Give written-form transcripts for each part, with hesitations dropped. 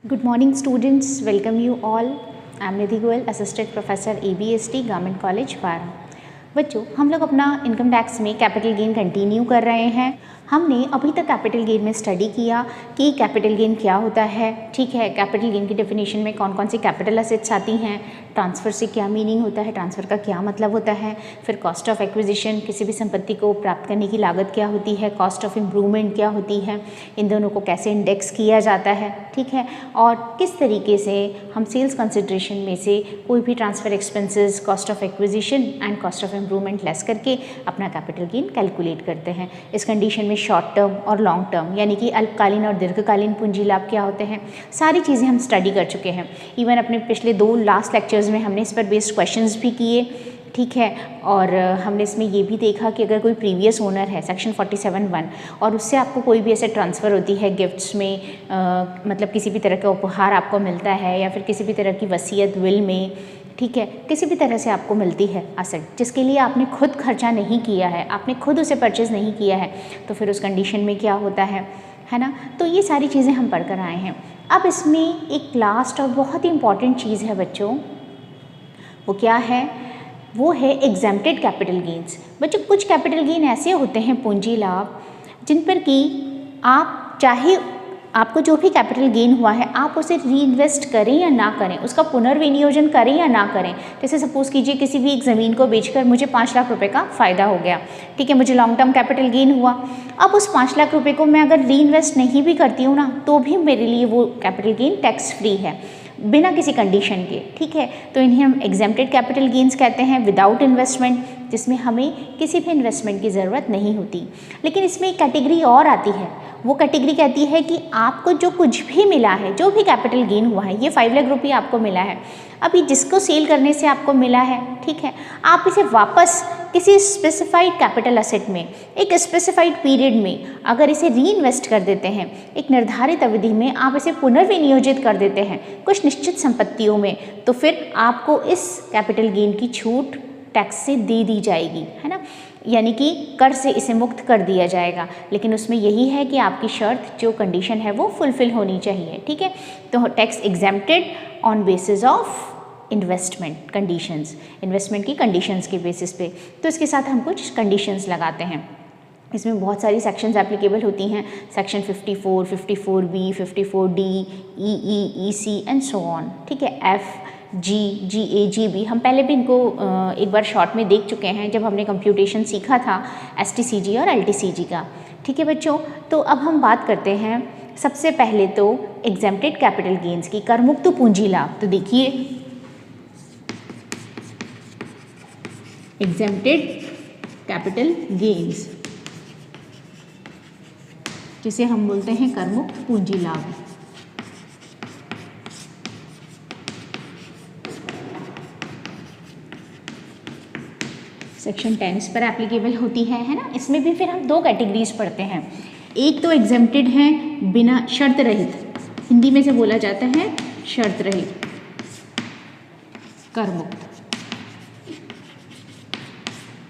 Good morning students, welcome you all. I am Nidhi Goyal, Assistant Professor ABST Government College Para। बच्चों हम लोग अपना income tax में capital gain continue कर रहे हैं। हमने अभी तक कैपिटल गेन में स्टडी किया कि कैपिटल गेन क्या होता है, ठीक है। कैपिटल गेन की डेफिनेशन में कौन कौन सी कैपिटल असेट्स आती हैं, ट्रांसफ़र से क्या मीनिंग होता है, ट्रांसफ़र का क्या मतलब होता है, फिर कॉस्ट ऑफ एक्विजिशन, किसी भी संपत्ति को प्राप्त करने की लागत क्या होती है, कॉस्ट ऑफ इम्प्रूवमेंट क्या होती है, इन दोनों को कैसे इंडेक्स किया जाता है, ठीक है। और किस तरीके से हम सेल्स कंसिडरेशन में से कोई भी transfer expenses, cost of acquisition and cost of improvement less करके अपना कैपिटल गेन कैलकुलेट करते हैं। इस कंडीशन में शॉर्ट टर्म और लॉन्ग टर्म यानी कि अल्पकालीन और दीर्घकालीन पूंजी लाभ क्या होते हैं, सारी चीज़ें हम स्टडी कर चुके हैं। इवन अपने पिछले 2 लास्ट लेक्चर्स में हमने इस पर बेस्ड क्वेश्चंस भी किए, ठीक है। और हमने इसमें ये भी देखा कि अगर कोई प्रीवियस ओनर है सेक्शन 47(1) और उससे आपको कोई भी ऐसे ट्रांसफ़र होती है गिफ्ट्स में, मतलब किसी भी तरह का उपहार आपको मिलता है या फिर किसी भी तरह की वसीयत विल में, ठीक है, किसी भी तरह से आपको मिलती है असेट जिसके लिए आपने खुद खर्चा नहीं किया है, आपने खुद उसे परचेज़ नहीं किया है, तो फिर उस कंडीशन में क्या होता है ना। तो ये सारी चीज़ें हम पढ़ कर आए हैं। अब इसमें एक लास्ट और बहुत ही इंपॉर्टेंट चीज़ है बच्चों, वो क्या है, वो है एग्जेम्प्टेड कैपिटल गेन्स। बच्चों कुछ कैपिटल गेन ऐसे होते हैं पूंजी लाभ जिन पर कि आप चाहे आपको जो भी कैपिटल गेन हुआ है आप उसे रीइन्वेस्ट करें या ना करें, उसका पुनर्विनियोजन करें या ना करें। जैसे सपोज कीजिए किसी भी एक ज़मीन को बेचकर मुझे 5 लाख रुपए का फ़ायदा हो गया, ठीक है, मुझे लॉन्ग टर्म कैपिटल गेन हुआ। अब उस 5 लाख रुपए को मैं अगर रीइन्वेस्ट नहीं भी करती हूँ ना तो भी मेरे लिए वो कैपिटल गेन टैक्स फ्री है बिना किसी कंडीशन के, ठीक है। तो इन्हें हम एग्जेम्प्टेड कैपिटल गेन्स कहते हैं विदाउट इन्वेस्टमेंट, जिसमें हमें किसी भी इन्वेस्टमेंट की ज़रूरत नहीं होती। लेकिन इसमें एक कैटेगरी और आती है, वो कैटेगरी कहती है कि आपको जो कुछ भी मिला है, जो भी कैपिटल गेन हुआ है, ये 5 लाख रुपये आपको मिला है, अभी जिसको सेल करने से आपको मिला है, ठीक है, आप इसे वापस किसी स्पेसिफाइड कैपिटल असेट में एक स्पेसिफाइड पीरियड में अगर इसे रीइन्वेस्ट कर देते हैं, एक निर्धारित अवधि में आप इसे पुनर्विनियोजित कर देते हैं कुछ निश्चित संपत्तियों में, तो फिर आपको इस कैपिटल गेन की छूट टैक्स से दे दी जाएगी, है ना, यानी कि कर से इसे मुक्त कर दिया जाएगा। लेकिन उसमें यही है कि आपकी शर्त जो कंडीशन है वो फुलफिल होनी चाहिए, ठीक है। तो tax exempted on basis of investment conditions, investment की कंडीशंस के बेसिस पे। तो इसके साथ हम कुछ कंडीशंस लगाते हैं। इसमें बहुत सारी सेक्शंस एप्लीकेबल होती हैं, section 54, 54B, 54D, EE, EC and so on, ठीक है, F, G, GA, GB। हम पहले भी इनको एक बार शॉर्ट में देख चुके हैं जब हमने कंप्यूटेशन सीखा था STCG और LTCG का, ठीक है बच्चों। तो अब हम बात करते हैं सबसे पहले तो एग्जेम्प्टेड कैपिटल गेन्स की, करमुक्त पूंजी लाभ। तो देखिए एग्जेम्प्टेड कैपिटल गेन्स जिसे हम बोलते हैं करमुक्त पूंजी लाभ। सेक्शन 10 इस पर एप्लीकेबल होती है ना। इसमें भी फिर हम 2 कैटेगरीज पढ़ते हैं। एक तो एग्जेम्प्टेड है बिना शर्त रहित, हिंदी में से बोला जाता है शर्त रहित कर मुक्त,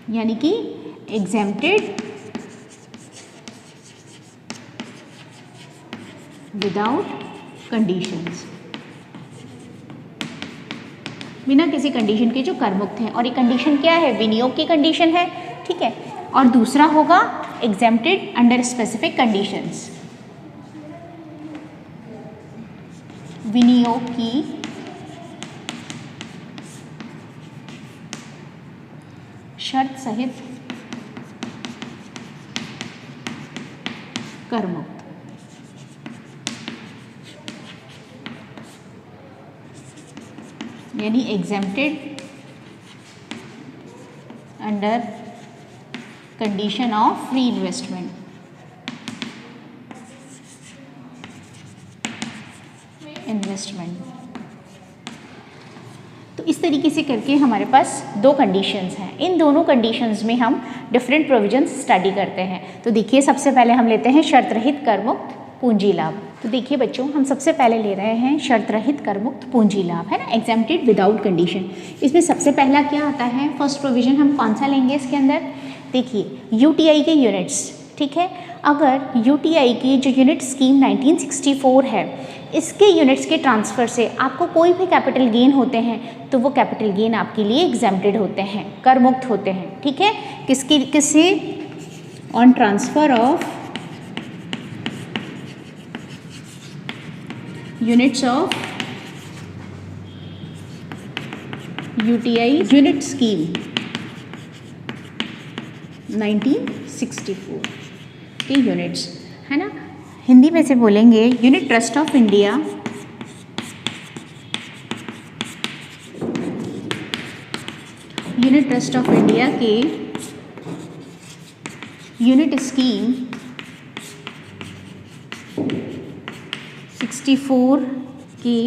यानी कि एग्जेम्प्टेड विदाउट कंडीशंस, बिना किसी कंडीशन के जो कर मुक्त है। और एक कंडीशन क्या है, विनियोग की कंडीशन है, ठीक है। और दूसरा होगा एग्जेम्प्टेड अंडर स्पेसिफिक कंडीशंस, विनियोग की शर्त सहित कर मुक्त। यानी exempted under condition of free investment, तो इस तरीके से करके हमारे पास 2 कंडीशंस हैं। इन दोनों कंडीशंस में हम डिफरेंट प्रोविजंस स्टडी करते हैं। तो देखिए सबसे पहले हम लेते हैं शर्त रहित कर मुक्त पूंजी लाभ। तो देखिए बच्चों हम सबसे पहले ले रहे हैं शर्त रहित कर मुक्त पूंजी लाभ, है ना, एग्जेम्प्टेड विदाउट कंडीशन। इसमें सबसे पहला क्या आता है, फर्स्ट प्रोविजन हम कौन सा लेंगे इसके अंदर, देखिए यूटीआई के यूनिट्स, ठीक है। अगर यूटीआई की जो यूनिट स्कीम 1964 है इसके यूनिट्स के ट्रांसफ़र से आपको कोई भी कैपिटल गेन होते हैं तो वो कैपिटल गेन आपके लिए एग्जेम्प्टेड होते हैं, कर मुक्त होते हैं। ठीक है, किससे? On transfer of units of UTI unit scheme 1964 के यूनिट्स, है ना। हिंदी में से बोलेंगे unit trust of India unit trust of India के यूनिट स्कीम 64 के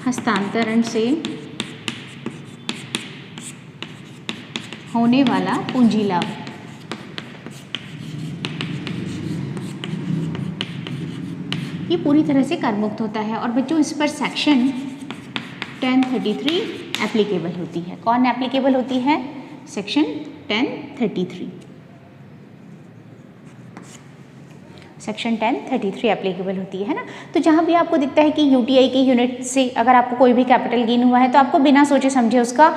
हस्तांतरण से होने वाला पूंजी लाभ। ये पूरी तरह से कर मुक्त होता है। और बच्चों इस पर सेक्शन 1033 एप्लीकेबल होती है। कौन एप्लीकेबल होती है? सेक्शन 1033। सेक्शन 1033 एप्लीकेबल होती है ना। तो जहाँ भी आपको दिखता है कि यूटीआई के यूनिट से अगर आपको कोई भी कैपिटल गेन हुआ है तो आपको बिना सोचे समझे उसका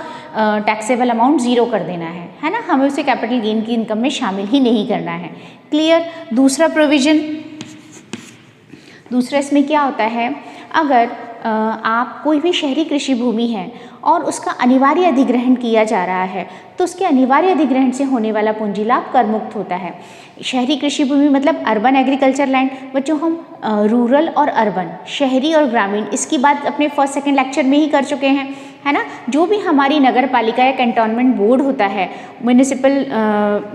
टैक्सेबल अमाउंट ज़ीरो कर देना है ना। हमें उसे कैपिटल गेन की इनकम में शामिल ही नहीं करना है। क्लियर। दूसरा प्रोविज़न, दूसरा इसमें क्या होता है, अगर आप कोई भी शहरी कृषि भूमि है और उसका अनिवार्य अधिग्रहण किया जा रहा है तो उसके अनिवार्य अधिग्रहण से होने वाला पूंजी लाभ कर मुक्त होता है। शहरी कृषि भूमि मतलब अर्बन एग्रीकल्चर लैंड। बच्चों हम रूरल और अर्बन, शहरी और ग्रामीण, इसकी बात अपने फर्स्ट सेकंड लेक्चर में ही कर चुके हैं, है ना। जो भी हमारी नगर पालिका या कैंटोनमेंट बोर्ड होता है,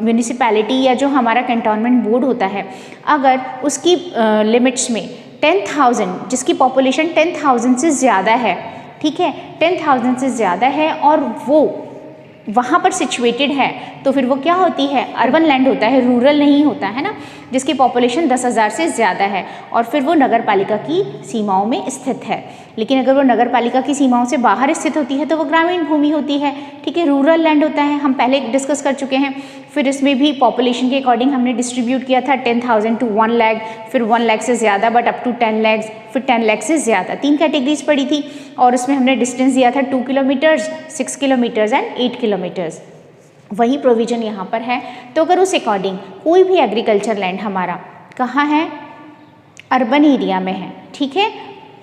म्यूनिसिपैलिटी या जो हमारा कैंटोनमेंट बोर्ड होता है, अगर उसकी लिमिट्स में 10,000, जिसकी पॉपुलेशन 10,000 से ज़्यादा है, ठीक है, 10,000 से ज़्यादा है और वो वहाँ पर सिचुएटेड है तो फिर वो क्या होती है? अर्बन लैंड होता है, रूरल नहीं होता है ना, जिसकी पॉपुलेशन 10,000 से ज़्यादा है और फिर वो नगर पालिका की सीमाओं में स्थित है। लेकिन अगर वो नगर पालिका की सीमाओं से बाहर स्थित होती है तो वो ग्रामीण भूमि होती है, ठीक है, रूरल लैंड होता है। हम पहले डिस्कस कर चुके हैं। फिर इसमें भी पॉपुलेशन के अकॉर्डिंग हमने डिस्ट्रीब्यूट किया था 10,000 टू 1 लाख, फिर 1 लाख से ज़्यादा बट अप टू 10 लाख, फिर 10 लाख से ज़्यादा। 3 कैटेगरीज पड़ी थी और उसमें हमने डिस्टेंस दिया था 2 किलोमीटर्स, 6 किलोमीटर्स एंड 8 किलोमीटर्स। वही प्रोविज़न यहाँ पर है। तो अगर उस अकॉर्डिंग कोई भी एग्रीकल्चर लैंड हमारा कहाँ है? अर्बन एरिया में है, ठीक है,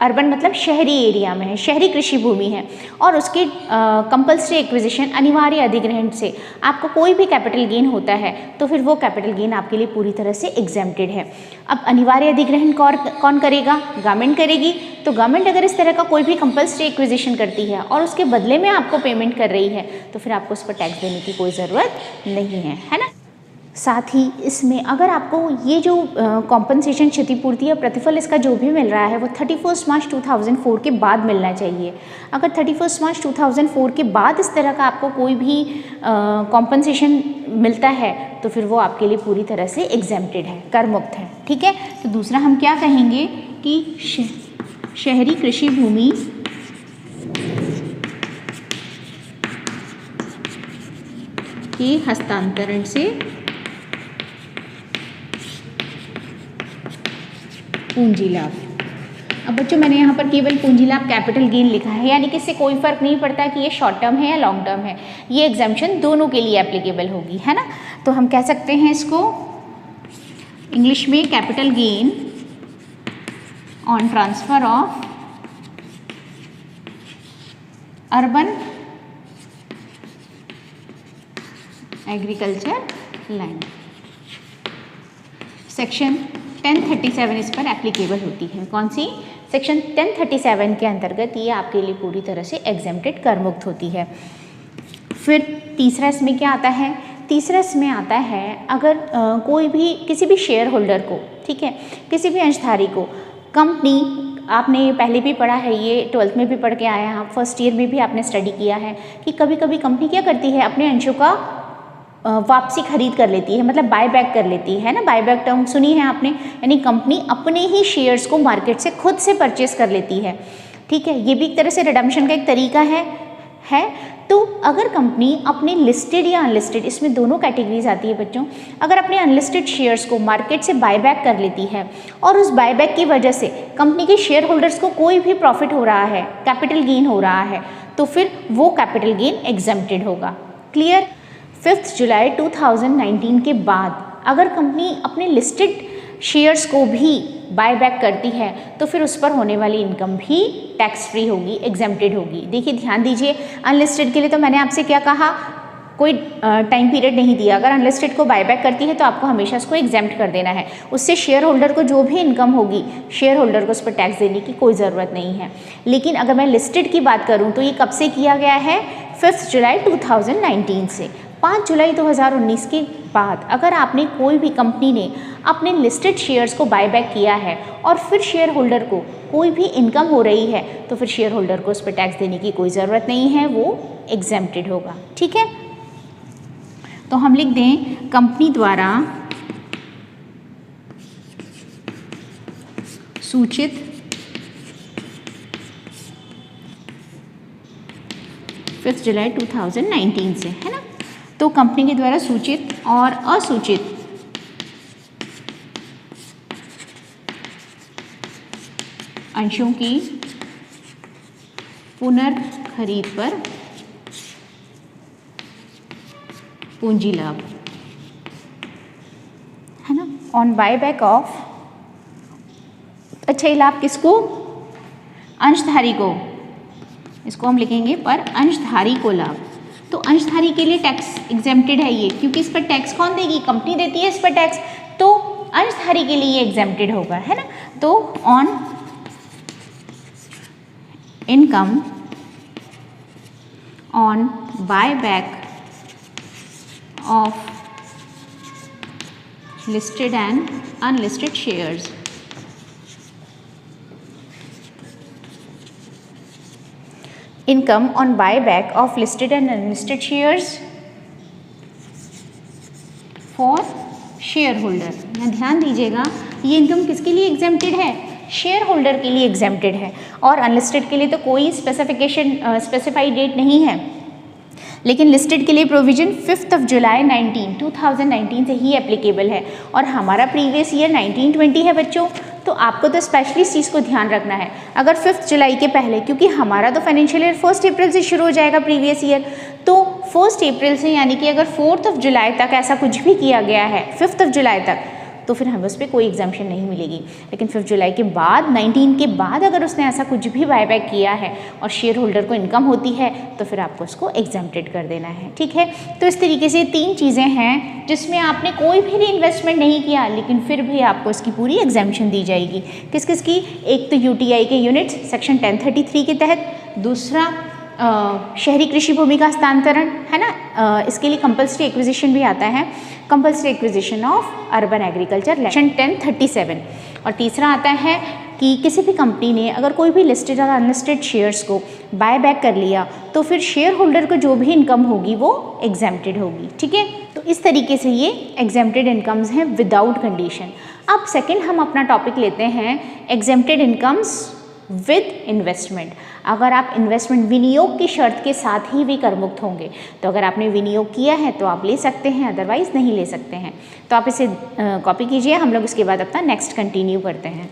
अर्बन मतलब शहरी एरिया में है, शहरी कृषि भूमि है और उसके कंपल्सरी एक्विजिशन, अनिवार्य अधिग्रहण से आपको कोई भी कैपिटल गेन होता है तो फिर वो कैपिटल गेन आपके लिए पूरी तरह से एग्जेम्प्टेड है। अब अनिवार्य अधिग्रहण कौन करेगा? गवर्नमेंट करेगी। तो गवर्नमेंट अगर इस तरह का कोई भी कंपल्सरी एक्विजिशन करती है और उसके बदले में आपको पेमेंट कर रही है तो फिर आपको उस पर टैक्स देने की कोई ज़रूरत नहीं है ना। साथ ही इसमें अगर आपको ये जो कॉम्पनसेशन, क्षतिपूर्ति या प्रतिफल इसका जो भी मिल रहा है वो 31 मार्च 2004 के बाद मिलना चाहिए। अगर 31 मार्च 2004 के बाद इस तरह का आपको कोई भी कॉम्पनसेशन मिलता है तो फिर वो आपके लिए पूरी तरह से एग्जेम्प्टेड है, कर मुक्त है, ठीक है। तो दूसरा हम क्या कहेंगे कि शहरी कृषि भूमि के हस्तांतरण से पूंजी लाभ। अब बच्चों मैंने यहाँ पर केवल पूंजी लाभ कैपिटल गेन लिखा है, यानी कि इससे कोई फर्क नहीं पड़ता कि ये शॉर्ट टर्म है या लॉन्ग टर्म है, ये एग्जाम्पशन दोनों के लिए एप्लीकेबल होगी, है ना। तो हम कह सकते हैं इसको इंग्लिश में capital gain on transfer of urban agriculture land. Section 1037 इस पर एप्लीकेबल होती है। कौन सी? सेक्शन 1037 के अंतर्गत ये आपके लिए पूरी तरह से एग्जेम्प्टेड, कर मुक्त होती है। फिर तीसरा इसमें क्या आता है? तीसरा इसमें आता है अगर कोई भी किसी भी शेयर होल्डर को, ठीक है, किसी भी अंशधारी को कंपनी, आपने पहले भी पढ़ा है, ये 12th में भी पढ़ के आए हैं आप, फर्स्ट ईयर में भी आपने स्टडी किया है कि कभी कभी कंपनी क्या करती है, अपने अंशों का वापसी खरीद कर लेती है, मतलब बाय बैक कर लेती है ना। बाय बैक टर्म सुनी है आपने, यानी कंपनी अपने ही शेयर्स को मार्केट से खुद से परचेस कर लेती है, ठीक है। ये भी एक तरह से रिडम्पशन का एक तरीका है। तो अगर कंपनी अपने लिस्टेड या अनलिस्टेड, इसमें दोनों कैटेगरीज आती है बच्चों, अगर अपने अनलिस्टेड शेयर्स को मार्केट से बायबैक कर लेती है और उस बायबैक की वजह से कंपनी के शेयर होल्डर्स को कोई भी प्रॉफिट हो रहा है, कैपिटल गेन हो रहा है, तो फिर वो कैपिटल गेन एग्जेम्प्टेड होगा। क्लियर? 5 जुलाई 2019 के बाद अगर कंपनी अपने लिस्टेड शेयर्स को भी बायबैक करती है तो फिर उस पर होने वाली इनकम भी टैक्स फ्री होगी, एग्जेम्प्टेड होगी। देखिए ध्यान दीजिए, अनलिस्टेड के लिए तो मैंने आपसे क्या कहा, कोई टाइम पीरियड नहीं दिया। अगर अनलिस्टेड को बायबैक करती है तो आपको हमेशा उसको एग्जेम्प्ट कर देना है, उससे शेयर होल्डर को जो भी इनकम होगी शेयर होल्डर को उस पर टैक्स देने की कोई ज़रूरत नहीं है। लेकिन अगर मैं लिस्टेड की बात करूँ तो ये कब से किया गया है? 5 जुलाई 2019 से। 5 जुलाई 2019 के बाद अगर आपने कोई भी कंपनी ने अपने लिस्टेड शेयर्स को बायबैक किया है और फिर शेयर होल्डर को कोई भी इनकम हो रही है तो फिर शेयर होल्डर को उस पर टैक्स देने की कोई ज़रूरत नहीं है, वो एग्जेम्प्टेड होगा। ठीक है, तो हम लिख दें कंपनी द्वारा सूचित 5 जुलाई 2019 से, है ना। तो कंपनी के द्वारा सूचित और असूचित अंशों की पुनर्खरीद पर पूंजी लाभ, है ना, ऑन बायबैक ऑफ। अच्छा, ये लाभ किसको? अंशधारी को, इसको हम लिखेंगे पर अंशधारी को लाभ। तो अंशधारी के लिए टैक्स एग्जेम्प्टेड है ये, क्योंकि इस पर टैक्स कौन देगी? कंपनी देती है इस पर टैक्स, तो अंशधारी के लिए एग्जेम्प्टेड होगा, है ना। तो on income on buyback of listed and unlisted shares, income on buyback of listed and unlisted shares for shareholder। यहाँ ध्यान दीजिएगा, ये इनकम किसके लिए एग्जेम्प्टेड है? शेयर होल्डर के लिए एग्जेम्प्टेड है, और अनलिस्टेड के लिए तो कोई स्पेसिफाइड डेट नहीं है। लेकिन लिस्टेड के लिए प्रोविजन 5 जुलाई 2019 से ही एप्लीकेबल है, और हमारा प्रीवियस ईयर 1920 है बच्चों। तो आपको तो स्पेशली इस चीज़ को ध्यान रखना है, अगर 5 जुलाई के पहले, क्योंकि हमारा तो फाइनेंशियल ईयर 1 अप्रैल से शुरू हो जाएगा प्रीवियस ईयर, तो 1 अप्रैल से यानी कि अगर 4 जुलाई तक ऐसा कुछ भी किया गया है, 5 जुलाई तक, तो फिर हमें उस पर कोई एग्जाम्पशन नहीं मिलेगी। लेकिन 5 जुलाई के बाद 19 के बाद अगर उसने ऐसा कुछ भी बायबैक किया है और शेयर होल्डर को इनकम होती है तो फिर आपको उसको एग्जेम्प्टेड कर देना है। ठीक है, तो इस तरीके से 3 चीज़ें हैं जिसमें आपने कोई भी इन्वेस्टमेंट नहीं किया लेकिन फिर भी आपको इसकी पूरी एग्जाम्पशन दी जाएगी। किस किस की? एक तो यूटीआई के यूनिट्स सेक्शन 1033 के तहत, दूसरा शहरी कृषि भूमि का हस्तांतरण, है ना, इसके लिए कंपल्सरी एक्विजिशन भी आता है, compulsory acquisition of urban agriculture section 1037, और तीसरा आता है कि किसी भी कंपनी ने अगर कोई भी लिस्टेड और अनलिस्टेड शेयर्स को बाय बैक कर लिया तो फिर शेयर होल्डर को जो भी इनकम होगी वो एग्जेम्प्टेड होगी। ठीक है, तो इस तरीके से ये एग्जेम्प्टेड इनकम्स हैं विदाउट कंडीशन। अब सेकंड हम अपना टॉपिक लेते हैं एग्जेम्प्टेड इनकम्स विद इन्वेस्टमेंट। अगर आप इन्वेस्टमेंट विनियोग की शर्त के साथ ही भी कर मुक्त होंगे, तो अगर आपने विनियोग किया है तो आप ले सकते हैं, अदरवाइज नहीं ले सकते हैं। तो आप इसे कॉपी कीजिए, हम लोग उसके बाद अपना नेक्स्ट कंटिन्यू करते हैं।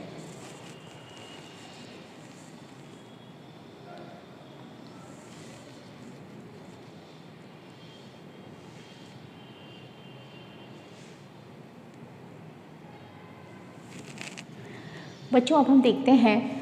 बच्चों, अब हम देखते हैं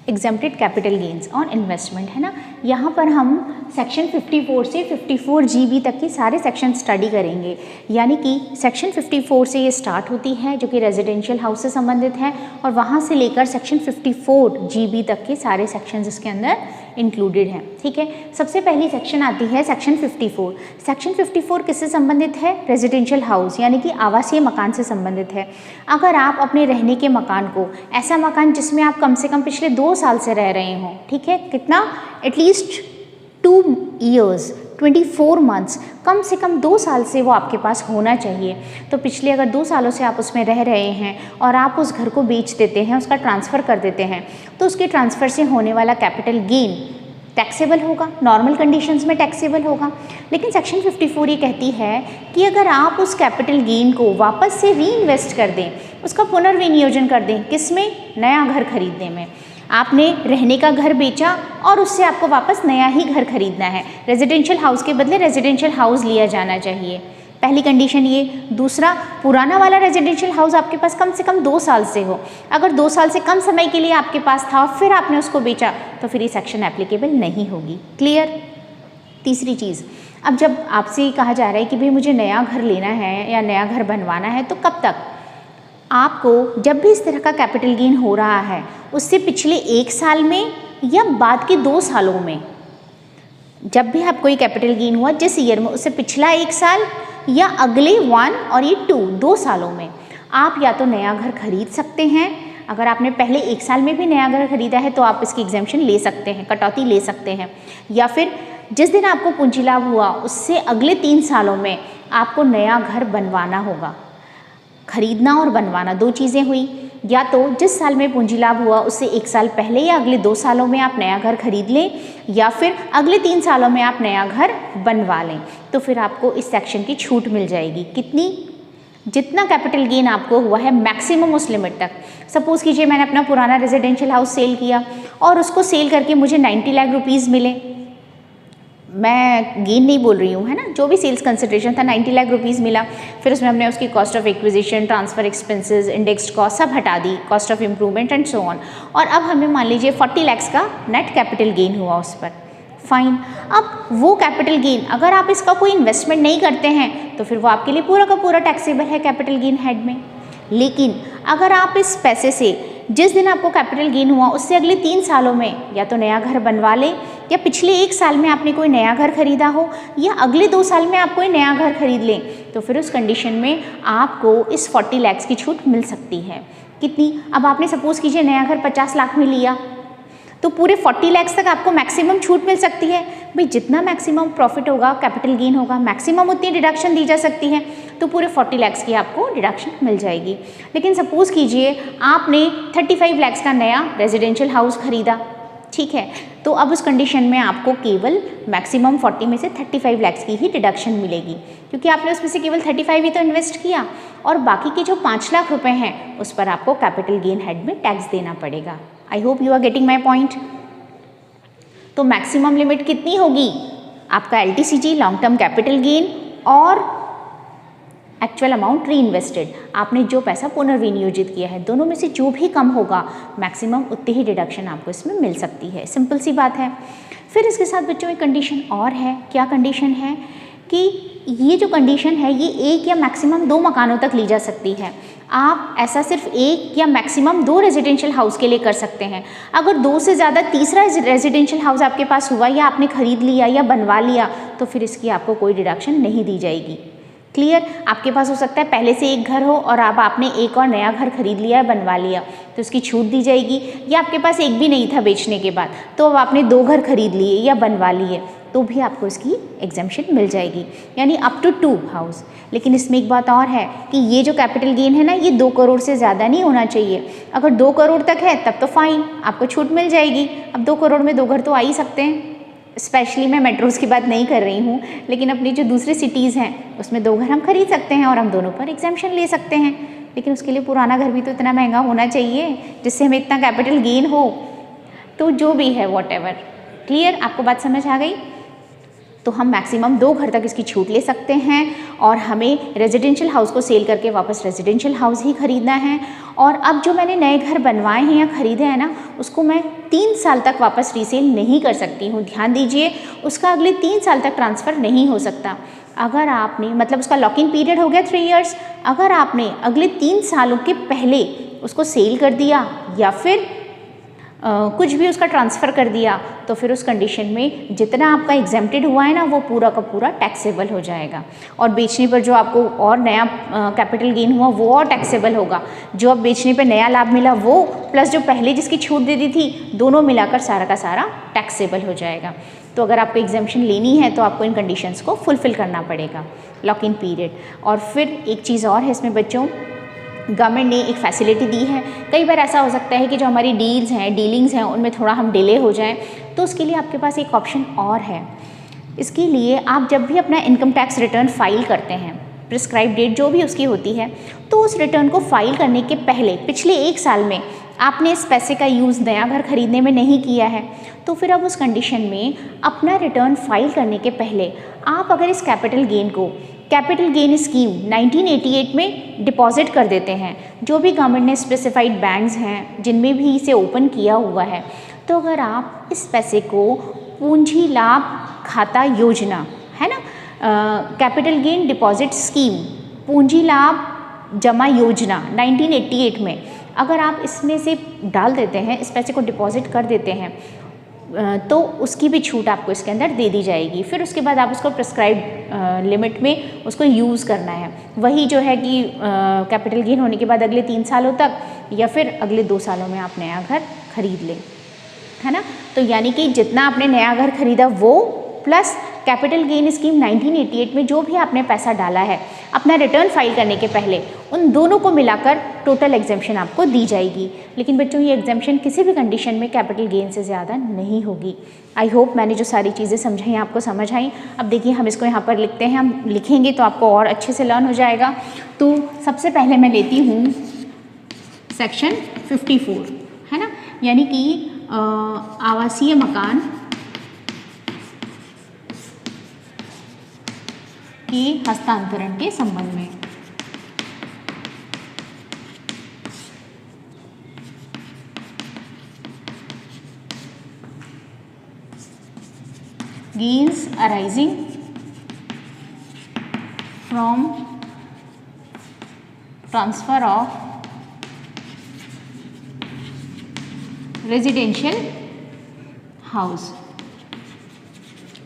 exempted capital gains on investment, है ना। यहाँ पर हम सेक्शन 54 से 54 GB तक के सारे सेक्शन स्टडी करेंगे। यानी कि सेक्शन 54 से ये स्टार्ट होती है जो कि रेजिडेंशियल हाउस से संबंधित है, और वहाँ से लेकर सेक्शन 54 GB तक के सारे सेक्शंस इसके अंदर इंक्लूडेड हैं। ठीक है, सबसे पहली सेक्शन आती है सेक्शन 54। सेक्शन 54 किससे संबंधित है? रेजिडेंशियल हाउस यानी कि आवासीय मकान से संबंधित है। अगर आप अपने रहने के मकान को, ऐसा मकान जिसमें आप कम से कम पिछले 2 साल से रह रहे हों, ठीक है, कितना, एटलीस्ट 2 years 24 months, कम से कम 2 साल से वो आपके पास होना चाहिए। तो पिछले अगर 2 सालों से आप उसमें रह रहे हैं और आप उस घर को बेच देते हैं, उसका ट्रांसफ़र कर देते हैं, तो उसके ट्रांसफ़र से होने वाला कैपिटल गेन टैक्सेबल होगा, नॉर्मल कंडीशंस में टैक्सेबल होगा। लेकिन सेक्शन 54 ये कहती है कि अगर आप उस कैपिटल गेन को वापस से री इन्वेस्ट कर दें, उसका पुनर्विनियोजन कर दें, किस में? नया घर खरीदने में। आपने रहने का घर बेचा और उससे आपको वापस नया ही घर खरीदना है, रेजिडेंशियल हाउस के बदले रेजिडेंशियल हाउस लिया जाना चाहिए, पहली कंडीशन ये। दूसरा, पुराना वाला रेजिडेंशियल हाउस आपके पास कम से कम 2 साल से हो। अगर 2 साल से कम समय के लिए आपके पास था फिर आपने उसको बेचा तो फिर ये सेक्शन एप्लीकेबल नहीं होगी। क्लियर? तीसरी चीज़, अब जब आपसे कहा जा रहा है कि भाई मुझे नया घर लेना है या नया घर बनवाना है, तो कब तक? आपको जब भी इस तरह का कैपिटल गेन हो रहा है उससे पिछले 1 साल में या बाद के 2 सालों में, जब भी आपको ये कैपिटल गेन हुआ जिस ईयर में, उससे पिछला 1 साल या अगले 1 और ये 2 सालों में आप या तो नया घर खरीद सकते हैं। अगर आपने पहले 1 साल में भी नया घर खरीदा है तो आप इसकी एग्जेम्पशन ले सकते हैं, कटौती ले सकते हैं। या फिर जिस दिन आपको पूंजी लाभ हुआ उससे अगले 3 सालों में आपको नया घर बनवाना होगा। खरीदना और बनवाना 2 चीज़ें हुई। या तो जिस साल में पूंजी लाभ हुआ उससे 1 साल पहले या अगले 2 सालों में आप नया घर खरीद लें, या फिर अगले 3 सालों में आप नया घर बनवा लें, तो फिर आपको इस सेक्शन की छूट मिल जाएगी। कितनी? जितना कैपिटल गेन आपको हुआ है मैक्सिमम उस लिमिट तक। सपोज कीजिए मैंने अपना पुराना रेजिडेंशियल हाउस सेल किया और उसको सेल करके मुझे 90 लाख रुपीज़ मिले। मैं गेन नहीं बोल रही हूँ, है ना, जो भी सेल्स कंसिडरेशन था 90 लाख रुपीज़ मिला। फिर उसमें हमने उसकी cost of acquisition, transfer expenses, indexed cost सब हटा दी, cost of improvement and so on, और अब हमें मान लीजिए 40 लाख का नेट कैपिटल गेन हुआ उस पर। फाइन। अब वो कैपिटल गेन अगर आप इसका कोई इन्वेस्टमेंट नहीं करते हैं तो फिर वो आपके लिए पूरा का पूरा टैक्सेबल है कैपिटल गेन हेड में। लेकिन अगर आप इस पैसे से जिस दिन आपको कैपिटल गेन हुआ उससे अगले 3 सालों में या तो नया घर बनवा लें, या पिछले 1 साल में आपने कोई नया घर खरीदा हो, या अगले 2 साल में आप कोई नया घर खरीद लें, तो फिर उस कंडीशन में आपको इस 40 लाख की छूट मिल सकती है। कितनी? अब आपने सपोज कीजिए नया घर 50 लाख में लिया तो पूरे 40 लाख तक आपको मैक्सिमम छूट मिल सकती है। भाई जितना मैक्सिमम प्रॉफिट होगा, कैपिटल गेन होगा, मैक्सिमम उतनी डिडक्शन दी जा सकती है, तो पूरे 40 लाख की आपको डिडक्शन मिल जाएगी। लेकिन सपोज कीजिए आपने 35 लाख का नया रेजिडेंशियल हाउस खरीदा, ठीक है, तो अब उस कंडीशन में आपको केवल मैक्सिमम 40 में से 35 लाख की ही डिडक्शन मिलेगी, क्योंकि आपने उसमें से केवल 35 ही तो इन्वेस्ट किया, और बाकी के जो 5 लाख रुपए हैं उस पर आपको कैपिटल गेन हेड में टैक्स देना पड़ेगा। I hope you are getting my point. तो मैक्सिमम लिमिट कितनी होगी? आपका LTCG long term capital gain और एक्चुअल अमाउंट री इन्वेस्टेड, आपने जो पैसा पुनर्विनियोजित किया है, दोनों में से जो भी कम होगा मैक्सिमम उतनी ही डिडक्शन आपको इसमें मिल सकती है। सिंपल सी बात है। फिर इसके साथ बच्चों एक कंडीशन और है। क्या कंडीशन है? कि ये जो कंडीशन है ये 1 या मैक्सिमम 2 मकानों तक ली जा सकती है। आप ऐसा सिर्फ 1 या मैक्सिमम 2 रेजिडेंशियल हाउस के लिए कर सकते हैं। अगर 2 से ज़्यादा तीसरा रेजिडेंशियल हाउस आपके पास हुआ, या आपने खरीद लिया या बनवा लिया, तो फिर इसकी आपको कोई डिडक्शन नहीं दी जाएगी। क्लियर? आपके पास हो सकता है पहले से एक घर हो और अब आपने एक और नया घर खरीद लिया है, बनवा लिया, तो उसकी छूट दी जाएगी। या आपके पास एक भी नहीं था बेचने के बाद, तो अब आपने 2 घर खरीद लिए या बनवा लिए, तो भी आपको इसकी एग्जेम्पशन मिल जाएगी, यानी अप टू 2 हाउस। लेकिन इसमें एक बात और है कि ये जो कैपिटल गेन है ना, ये 2 करोड़ से ज़्यादा नहीं होना चाहिए। अगर 2 करोड़ तक है तब तो फाइन, आपको छूट मिल जाएगी। अब 2 करोड़ में 2 घर तो आ ही सकते हैं। स्पेशली मैं मेट्रोज़ की बात नहीं कर रही हूँ, लेकिन अपनी जो दूसरी सिटीज़ हैं उसमें 2 घर हम खरीद सकते हैं और हम दोनों पर एग्जेम्पशन ले सकते हैं। लेकिन उसके लिए पुराना घर भी तो इतना महंगा होना चाहिए जिससे हमें इतना कैपिटल गेन हो। तो जो भी है व्हाटएवर। क्लियर? आपको बात समझ आ गई? तो हम मैक्सिमम 2 घर तक इसकी छूट ले सकते हैं, और हमें रेजिडेंशियल हाउस को सेल करके वापस रेजिडेंशियल हाउस ही खरीदना है। और अब जो मैंने नए घर बनवाए हैं या ख़रीदे हैं ना, उसको मैं 3 साल तक वापस रीसेल नहीं कर सकती हूँ। ध्यान दीजिए, उसका अगले 3 साल तक ट्रांसफ़र नहीं हो सकता। अगर आपने, मतलब उसका लॉक इन पीरियड हो गया 3 इयर्स, अगर आपने अगले 3 सालों के पहले उसको सेल कर दिया या फिर कुछ भी उसका ट्रांसफ़र कर दिया, तो फिर उस कंडीशन में जितना आपका एग्जेम्प्टेड हुआ है ना, वो पूरा का पूरा टैक्सेबल हो जाएगा। और बेचने पर जो आपको और नया कैपिटल गेन हुआ वो और टैक्सेबल होगा। जो अब बेचने पर नया लाभ मिला वो, प्लस जो पहले जिसकी छूट दे दी थी, दोनों मिलाकर सारा का सारा टैक्सेबल हो जाएगा। तो अगर आपको एग्जेम्पशन लेनी है तो आपको इन कंडीशंस को फुलफ़िल करना पड़ेगा, लॉक इन पीरियड। और फिर एक चीज़ और है इसमें बच्चों, गवर्नमेंट ने एक फैसिलिटी दी है। कई बार ऐसा हो सकता है कि जो हमारी डीलिंग्स हैं उनमें थोड़ा हम डिले हो जाएं, तो उसके लिए आपके पास एक ऑप्शन और है। इसके लिए आप जब भी अपना इनकम टैक्स रिटर्न फाइल करते हैं, प्रिस्क्राइब डेट जो भी उसकी होती है, तो उस रिटर्न को फाइल करने के पहले पिछले 1 साल में आपने इस पैसे का यूज़ नया घर खरीदने में नहीं किया है, तो फिर अब उस कंडीशन में अपना रिटर्न फाइल करने के पहले आप अगर इस कैपिटल गेन को कैपिटल गेन स्कीम 1988 में डिपॉजिट कर देते हैं, जो भी गवर्नमेंट ने स्पेसिफाइड बैंक्स हैं जिनमें भी इसे ओपन किया हुआ है, तो अगर आप इस पैसे को पूंजी लाभ खाता योजना है ना, कैपिटल गेन डिपॉजिट स्कीम पूंजी लाभ जमा योजना 1988 में अगर आप इसमें से डाल देते हैं, इस पैसे को डिपॉजिट कर देते हैं, तो उसकी भी छूट आपको इसके अंदर दे दी जाएगी। फिर उसके बाद आप उसको प्रिस्क्राइब लिमिट में उसको यूज़ करना है। वही जो है कि कैपिटल गेन होने के बाद अगले 3 सालों तक या फिर अगले 2 सालों में आप नया घर खरीद लें, है ना। तो यानी कि जितना आपने नया घर खरीदा वो प्लस कैपिटल गेन स्कीम 1988 में जो भी आपने पैसा डाला है अपना रिटर्न फाइल करने के पहले, उन दोनों को मिलाकर टोटल एग्जेम्पशन आपको दी जाएगी। लेकिन बच्चों ये एग्जेम्पशन किसी भी कंडीशन में कैपिटल गेन से ज़्यादा नहीं होगी। आई होप मैंने जो सारी चीज़ें समझाई आपको समझ आई। अब देखिए हम इसको यहाँ पर लिखते हैं, हम लिखेंगे तो आपको और अच्छे से लर्न हो जाएगा। तो सबसे पहले मैं लेती हूँ सेक्शन 54, है ना, यानी कि आवासीय मकान के हस्तांतरण के संबंध में। Gains arising from transfer of residential house।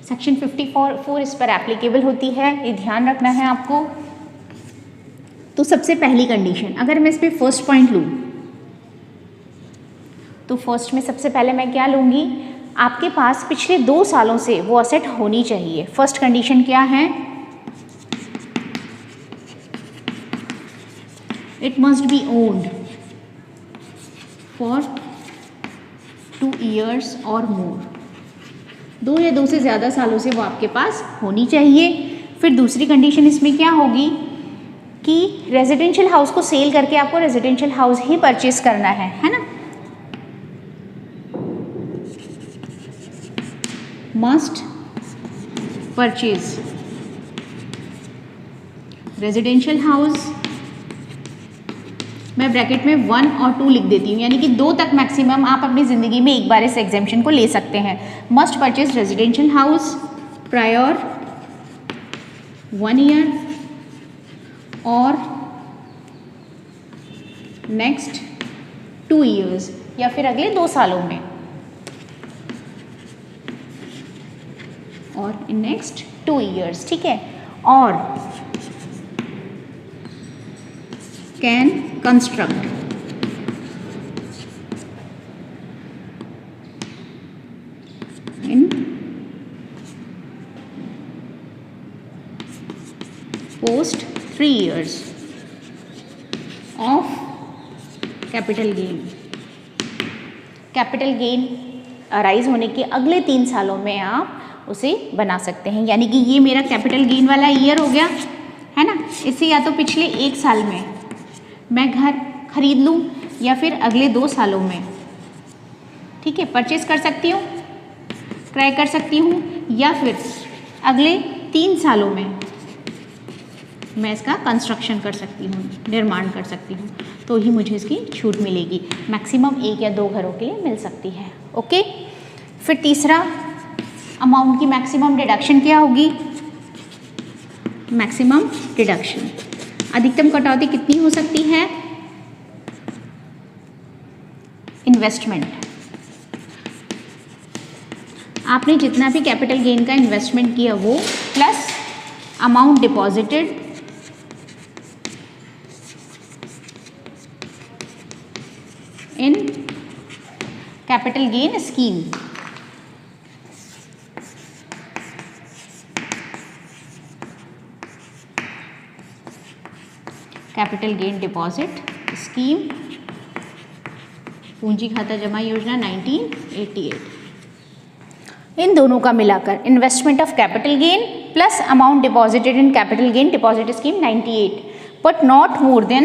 Section 54 इस पर एप्लीकेबल होती है, ये ध्यान रखना है आपको। तो सबसे पहली कंडीशन, अगर मैं इस पर फर्स्ट पॉइंट लूँ तो फर्स्ट में सबसे पहले मैं क्या लूँगी, आपके पास पिछले 2 सालों से वो असेट होनी चाहिए। फर्स्ट कंडीशन क्या है, it must be owned for 2 years और मोर। 2 या 2 से ज़्यादा सालों से वो आपके पास होनी चाहिए। फिर दूसरी कंडीशन इसमें क्या होगी कि रेजिडेंशियल हाउस को सेल करके आपको रेजिडेंशियल हाउस ही परचेज करना है ना। मस्ट परचेज रेजिडेंशियल हाउस, मैं ब्रैकेट में 1 और 2 लिख देती हूँ, यानी कि 2 तक मैक्सिमम आप अपनी ज़िंदगी में एक बार इस एग्जेम्पशन को ले सकते हैं। Must purchase residential house prior 1 year और नेक्स्ट 2 years या फिर अगले 2 सालों में, और इन नेक्स्ट 2 years, ठीक है। और can construct in post 3 years of capital gain. Capital gain arise होने के अगले 3 सालों में आप उसे बना सकते हैं। यानी कि ये मेरा कैपिटल गेन वाला ईयर हो गया, है ना। इससे या तो पिछले 1 साल में मैं घर खरीद लूँ या फिर अगले 2 सालों में, ठीक है, परचेज कर सकती हूँ, क्रय कर सकती हूँ, या फिर अगले 3 सालों में मैं इसका कंस्ट्रक्शन कर सकती हूँ, निर्माण कर सकती हूँ, तो ही मुझे इसकी छूट मिलेगी। मैक्सिमम 1 या 2 घरों के लिए मिल सकती है। ओके। फिर तीसरा, अमाउंट की मैक्सिमम डिडक्शन क्या होगी, मैक्सिमम डिडक्शन, अधिकतम कटौती कितनी हो सकती है, इन्वेस्टमेंट। आपने जितना भी कैपिटल गेन का इन्वेस्टमेंट किया वो plus amount deposited in capital gain scheme. Capital gain deposit scheme पूंजी खाता जमा योजना 1988। इन दोनों का मिलाकर investment of capital gain plus amount deposited in capital gain deposit scheme 98, but not more than,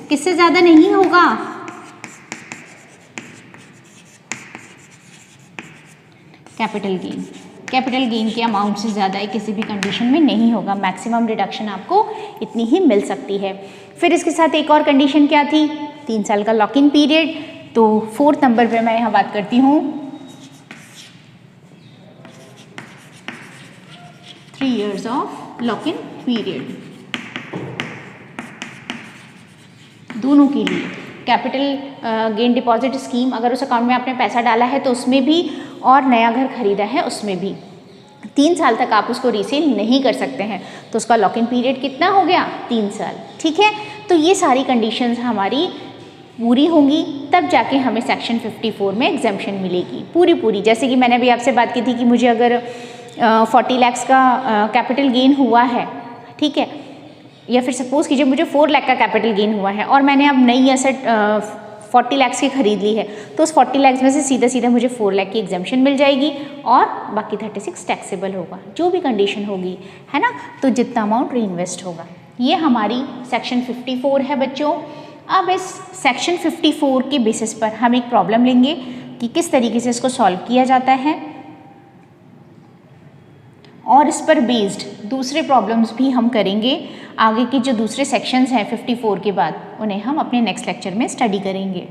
किससे ज़्यादा नहीं होगा, कैपिटल गेन, कैपिटल गेन के अमाउंट से ज़्यादा किसी भी कंडीशन में नहीं होगा। मैक्सिमम डिडक्शन आपको इतनी ही मिल सकती है। फिर इसके साथ एक और कंडीशन क्या थी, 3 साल का लॉक इन पीरियड। तो 4th नंबर पे मैं यहाँ बात करती हूँ 3 years of lock in period दोनों के लिए। कैपिटल गेन डिपॉजिट स्कीम, अगर उस अकाउंट में आपने पैसा डाला है तो उसमें भी, और नया घर खरीदा है उसमें भी 3 साल तक आप उसको रीसेल नहीं कर सकते हैं। तो उसका लॉक इन पीरियड कितना हो गया, 3 साल। ठीक है, तो ये सारी कंडीशंस हमारी पूरी होंगी तब जाके हमें सेक्शन 54 में एग्जेम्पशन मिलेगी पूरी। जैसे कि मैंने अभी आपसे बात की थी कि मुझे अगर 40 लाख का कैपिटल गेन हुआ है, ठीक है, या फिर सपोज कीजिए मुझे 4 लाख का कैपिटल गेन हुआ है और मैंने अब नई एसेट 40 लाख की खरीद ली है, तो उस 40 लाख में से सीधा मुझे 4 लाख की एग्जेम्पशन मिल जाएगी और बाकी 36 टैक्सेबल होगा, जो भी कंडीशन होगी, है ना। तो जितना अमाउंट री इन्वेस्ट होगा, ये हमारी सेक्शन 54 है बच्चों। अब इस सेक्शन 54 के बेसिस पर हम एक प्रॉब्लम लेंगे कि किस तरीके से इसको सॉल्व किया जाता है, और इस पर बेस्ड दूसरे प्रॉब्लम्स भी हम करेंगे। आगे की जो दूसरे सेक्शंस हैं 54 के बाद, उन्हें हम अपने नेक्स्ट लेक्चर में स्टडी करेंगे।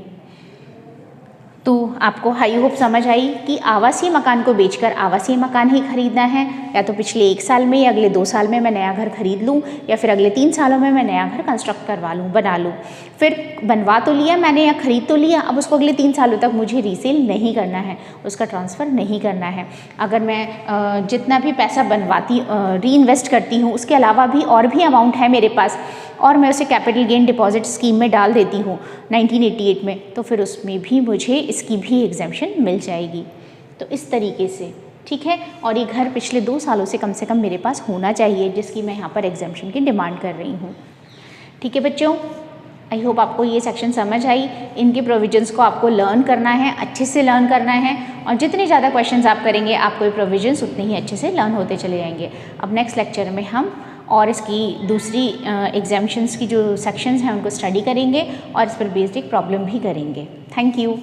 तो आपको हाई होप समझ आई कि आवासीय मकान को बेचकर आवासीय मकान ही खरीदना है, या तो पिछले 1 साल में या अगले 2 साल में मैं नया घर खरीद लूँ, या फिर अगले 3 सालों में मैं नया घर कंस्ट्रक्ट करवा लूँ, बना लूँ। फिर बनवा तो लिया मैंने या खरीद तो लिया, अब उसको अगले 3 सालों तक मुझे रीसेल नहीं करना है, उसका ट्रांसफ़र नहीं करना है। अगर मैं जितना भी पैसा बनवाती री इन्वेस्ट करती हूँ उसके अलावा भी और भी अमाउंट है मेरे पास, और मैं उसे कैपिटल गेन डिपॉजिट स्कीम में डाल देती हूँ 1988 में, तो फिर उसमें भी मुझे इसकी भी एग्जेम्पशन मिल जाएगी। तो इस तरीके से, ठीक है। और ये घर पिछले 2 सालों से कम मेरे पास होना चाहिए, जिसकी मैं यहाँ पर एग्जेम्पशन की डिमांड कर रही हूँ। ठीक है बच्चों, आई होप आपको ये सेक्शन समझ आई। इनके प्रोविजंस को आपको लर्न करना है, अच्छे से लर्न करना है, और जितने ज़्यादा क्वेश्चंस आप करेंगे आपको ये प्रोविजंस उतने ही अच्छे से लर्न होते चले जाएंगे। अब नेक्स्ट लेक्चर में हम और इसकी दूसरी एग्जाम्शंस की जो सेक्शंस हैं उनको स्टडी करेंगे और इस पर बेस्ड एक प्रॉब्लम भी करेंगे। Thank you.